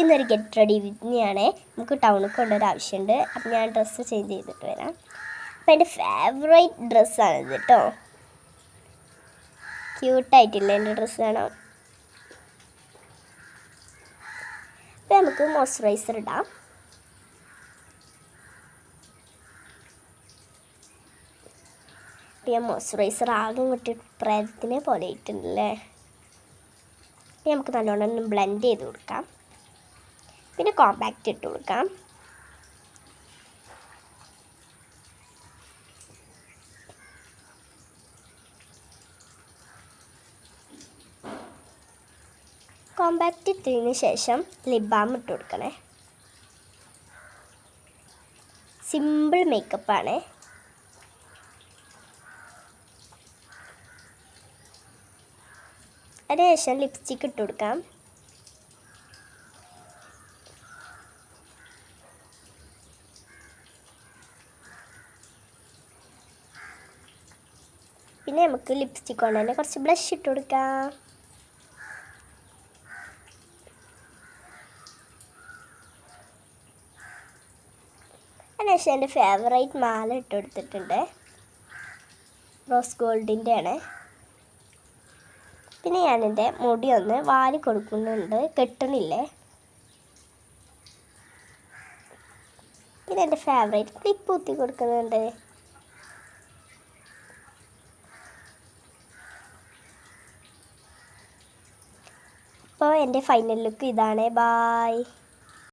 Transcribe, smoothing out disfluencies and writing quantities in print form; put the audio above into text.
ഇന്നൊരു get ready with me ആണ്. നമുക്ക് ടൗണിൽ കൊണ്ടൊരു ആവശ്യമുണ്ട്. അപ്പം ഞാൻ ഡ്രസ്സ് ചേഞ്ച് ചെയ്തിട്ട് വരാം. അപ്പം എൻ്റെ ഫേവറേറ്റ് ഡ്രസ്സാണിത് കേട്ടോ. ക്യൂട്ടായിട്ടില്ല എൻ്റെ ഡ്രസ്സ് കാണാം. അപ്പം നമുക്ക് മോയ്സ്ചറൈസർ ഇടാം. അപ്പം ഞാൻ മോയ്സ്ചറൈസർ ആകെ ഇങ്ങോട്ട് പ്രേതത്തിനെ പോലെ ഇട്ടുണ്ടല്ലേ. അപ്പം നമുക്ക് നല്ലോണം ബ്ലെൻഡ് ചെയ്ത് കൊടുക്കാം. പിന്നെ കോമ്പാക്റ്റ് ഇട്ട് കൊടുക്കാം. കോമ്പാക്റ്റ് ഇട്ടതിന് ശേഷം ലിപ് ബാം ഇട്ട് കൊടുക്കണേ. സിമ്പിൾ മേക്കപ്പാണ്. അതിനുശേഷം ലിപ്സ്റ്റിക്ക് ഇട്ട് കൊടുക്കാം. പിന്നെ നമുക്ക് ലിപ്സ്റ്റിക്ക് കൊണ്ട് തന്നെ കുറച്ച് ബ്ലഷ് ഇട്ട് കൊടുക്കാം. അതിനുശേഷം എൻ്റെ ഫേവറേറ്റ് മാല ഇട്ട് കൊടുത്തിട്ടുണ്ട്. റോസ് ഗോൾഡിൻ്റെ ആണ്. പിന്നെ ഞാനെൻ്റെ മുടി ഒന്ന് വാരി കൊടുക്കുന്നുണ്ട്, കെട്ടണില്ലേ. പിന്നെ എൻ്റെ ഫേവറേറ്റ് ക്ലിപ്പ് കുത്തി കൊടുക്കുന്നുണ്ട്. അപ്പോൾ എൻ്റെ ഫൈനൽ ലുക്ക് ഇതാണ്. ബായ്.